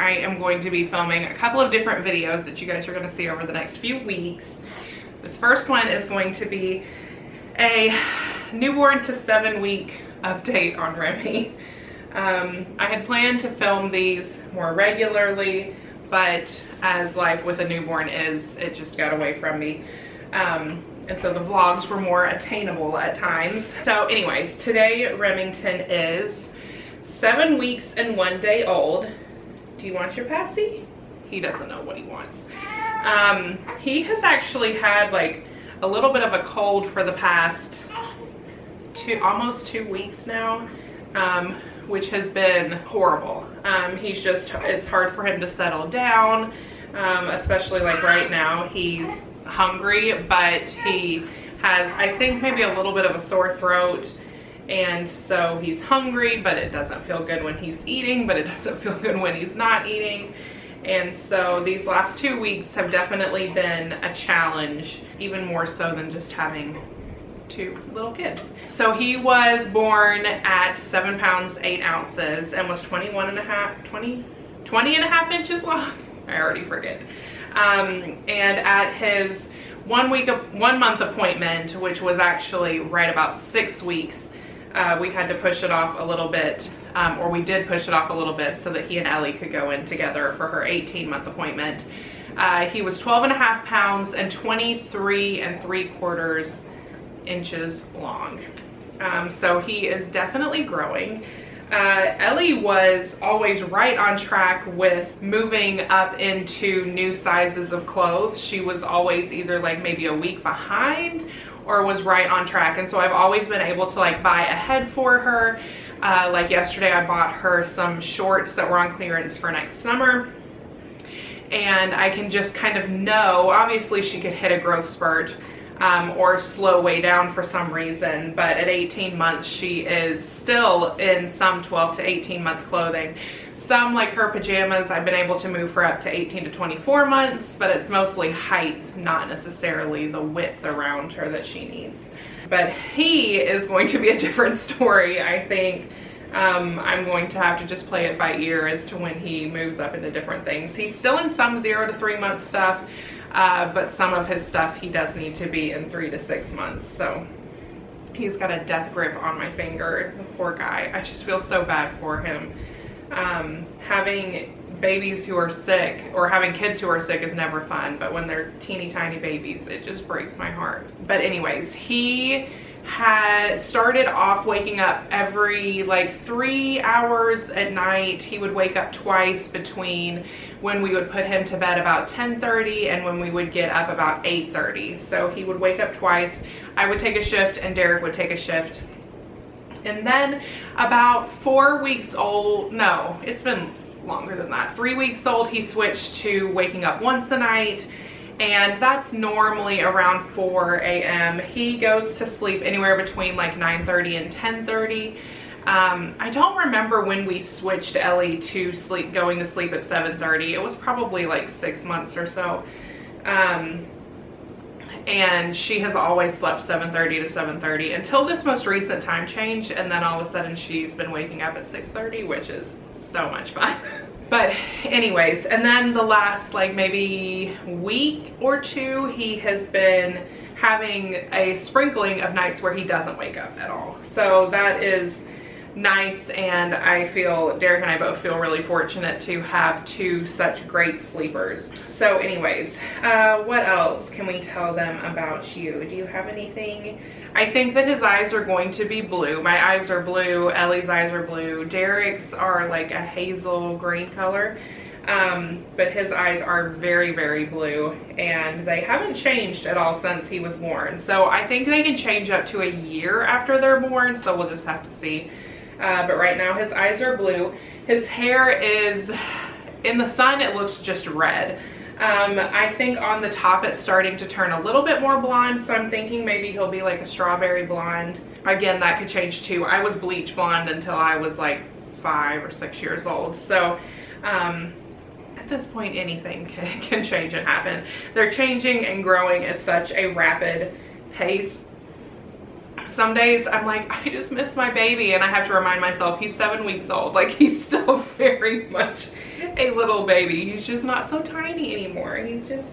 I am going to be filming a couple of different videos that you guys are going to see over the next few weeks. This first one is going to be a newborn to 7-week update on Remy. I had planned to film these more regularly, but as life with a newborn is, it just got away from me. And so the vlogs were more attainable at times. So anyways, today Remington is 7 weeks and 1 day old. Do you want your passy? He doesn't know what he wants. He has actually had like a little bit of a cold for the past almost 2 weeks now, which has been horrible. It's hard for him to settle down, especially like right now. He's hungry, but he has, I think, maybe a little bit of a sore throat, and so he's hungry, but it doesn't feel good when he's eating, but it doesn't feel good when he's not eating. And so these last 2 weeks have definitely been a challenge, even more so than just having 2 little kids. So he was born at 7 pounds 8 ounces and was 20 and a half inches long. I already forget. And at his 1 month appointment, which was actually right about 6 weeks, we had to push it off a little bit, or we did push it off a little bit so that he and Ellie could go in together for her 18-month appointment. He was 12 and a half pounds and 23 3/4 inches long. So he is definitely growing. Ellie was always right on track with moving up into new sizes of clothes. She was always either like maybe a week behind or was right on track, and so I've always been able to like buy ahead for her. Like yesterday I bought her some shorts that were on clearance for next summer, and I can just kind of know, obviously she could hit a growth spurt or slow way down for some reason, but at 18 months she is still in some 12 to 18 month clothing. Some, like her pajamas, I've been able to move her up to 18 to 24 months, but it's mostly height, not necessarily the width around her that she needs. But he is going to be a different story. I think I'm going to have to just play it by ear as to when he moves up into different things. He's still in some 0 to 3 month stuff, but some of his stuff he does need to be in 3 to 6 months. So he's got a death grip on my finger, the poor guy. I just feel so bad for him. Having babies who are sick, or having kids who are sick, is never fun, but when they're teeny tiny babies, it just breaks my heart. But anyways, he had started off waking up every like 3 hours at night. He would wake up twice between when we would put him to bed about 10:30 and when we would get up about 8:30. So he would wake up twice. I would take a shift and Derek would take a shift. And then about 4 weeks old, no, it's been longer than that, 3 weeks old, he switched to waking up once a night, and that's normally around 4 a.m. He goes to sleep anywhere between like 9:30 and 10:30. I don't remember when we switched Ellie to going to sleep at 7:30. It was probably like 6 months or so. And she has always slept 7:30 to 7:30 until this most recent time change, and then all of a sudden she's been waking up at 6:30, which is so much fun. But anyways, and then the last like maybe week or two, he has been having a sprinkling of nights where he doesn't wake up at all. So that is nice, and I feel, Derek and I both feel really fortunate to have 2 such great sleepers. So anyways, what else can we tell them about you? Do you have anything? I think that his eyes are going to be blue. My eyes are blue, Ellie's eyes are blue, Derek's are like a hazel green color, but his eyes are very, very blue, and they haven't changed at all since he was born. So I think they can change up to a year after they're born, so we'll just have to see. But right now his eyes are blue. His hair is, in the sun it looks just red. I think on the top it's starting to turn a little bit more blonde, so I'm thinking maybe he'll be like a strawberry blonde. Again, that could change too. I was bleach blonde until I was like 5 or 6 years old. So at this point anything can change and happen. They're changing and growing at such a rapid pace. some days I'm like, I just miss my baby, and I have to remind myself he's 7 weeks old. Like, he's still very much a little baby. He's just not so tiny anymore. He's just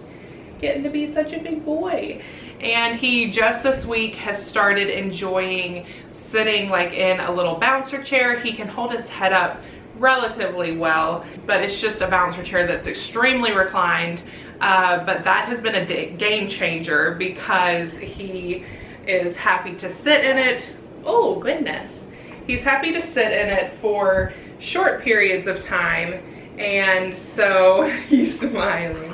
getting to be such a big boy. And he just this week has started enjoying sitting like in a little bouncer chair. He can hold his head up relatively well, but it's just a bouncer chair that's extremely reclined. But that has been a game changer because he is happy to sit in it. Oh goodness. He's happy to sit in it for short periods of time. And so he's smiling.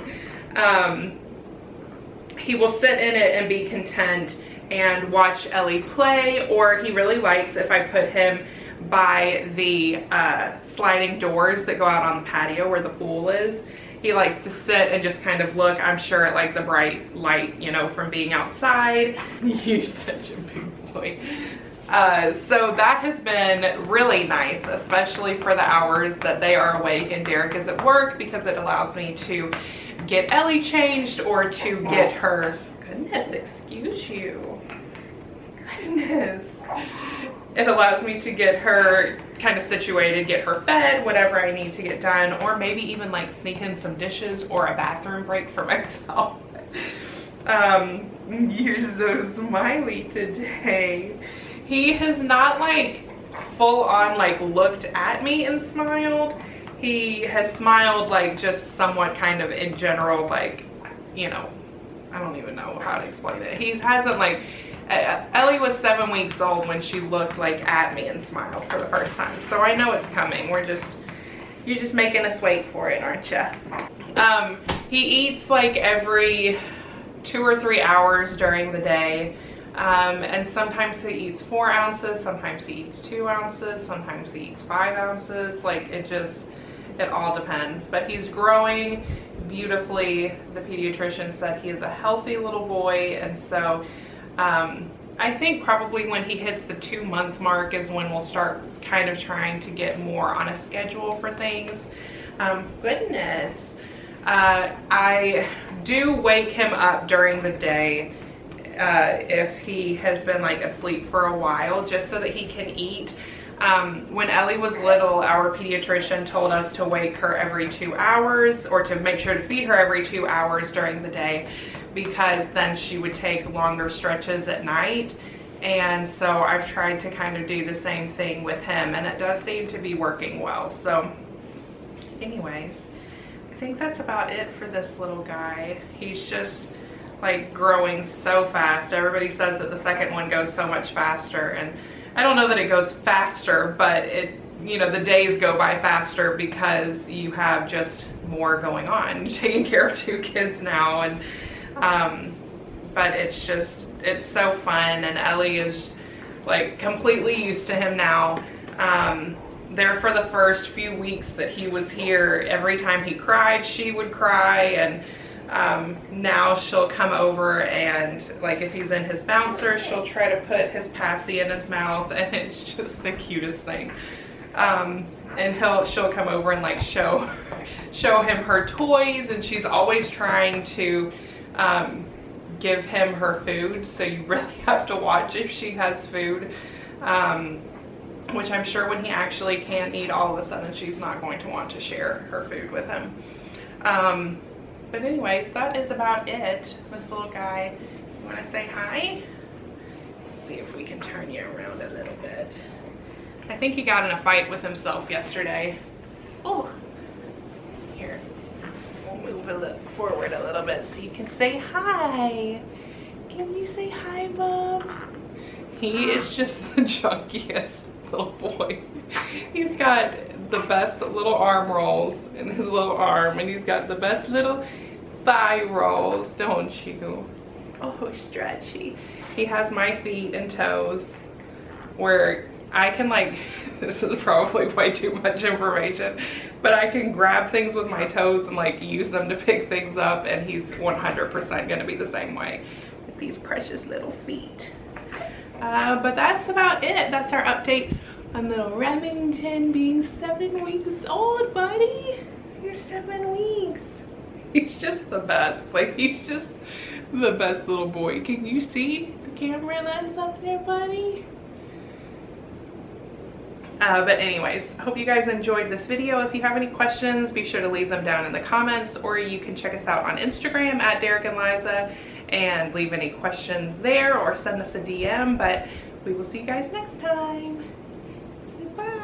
He will sit in it and be content and watch Ellie play, or he really likes if I put him by the sliding doors that go out on the patio where the pool is. He likes to sit and just kind of look, I'm sure, at like the bright light, you know, from being outside. You're such a big boy. So that has been really nice, especially for the hours that they are awake and Derek is at work, because it allows me to get Ellie changed or to get her, goodness, excuse you, goodness. It allows me to get her kind of situated, get her fed, whatever I need to get done, or maybe even like sneak in some dishes or a bathroom break for myself. You're so smiley today. He has not like full on like looked at me and smiled. He has smiled like just somewhat kind of in general, like, you know, I don't even know how to explain it. He hasn't like, Ellie was 7 weeks old when she looked like at me and smiled for the first time. So I know it's coming. You're just making us wait for it, aren't you? He eats like every 2 or 3 hours during the day. And sometimes he eats 4 ounces, sometimes he eats 2 ounces, sometimes he eats 5 ounces. Like, it all depends. But he's growing beautifully. The pediatrician said he is a healthy little boy, and so I think probably when he hits the 2-month mark is when we'll start kind of trying to get more on a schedule for things. Goodness. I do wake him up during the day if he has been like asleep for a while, just so that he can eat. When Ellie was little, our pediatrician told us to wake her every 2 hours, or to make sure to feed her every 2 hours during the day, because then she would take longer stretches at night. And so I've tried to kind of do the same thing with him, and it does seem to be working well. So anyways, I think that's about it for this little guy. He's just like growing so fast. Everybody says that the second one goes so much faster, and I don't know that it goes faster, but it, you know, the days go by faster because you have just more going on. You're taking care of 2 kids now, and but it's so fun, and Ellie is like completely used to him now. There for the first few weeks that he was here, every time he cried, she would cry, and now she'll come over, and like if he's in his bouncer, she'll try to put his passy in his mouth, and it's just the cutest thing. And she'll come over and like show him her toys, and she's always trying to give him her food, so you really have to watch if she has food, which I'm sure when he actually can eat, all of a sudden she's not going to want to share her food with him. But anyways, that is about it. This little guy, you want to say hi? Let's see if we can turn you around a little bit. I think he got in a fight with himself yesterday. Oh, here. We'll move a little forward a little bit so you can say hi. Can you say hi, Mom? He is just the junkiest little boy. He's got the best little arm rolls in his little arm, and he's got the best little thigh rolls, don't you? Oh, stretchy. He has my feet and toes where I can like, this is probably way too much information, but I can grab things with my toes and like use them to pick things up, and he's 100% gonna be the same way with these precious little feet. But that's about it. That's our update on little Remington being 7 weeks old, buddy. You're 7 weeks. He's just the best. Like, he's just the best little boy. Can you see camera that's up there, buddy. But anyways, hope you guys enjoyed this video. If you have any questions, be sure to leave them down in the comments, or you can check us out on Instagram at Derek and Liza and leave any questions there or send us a DM. But we will see you guys next time. Bye.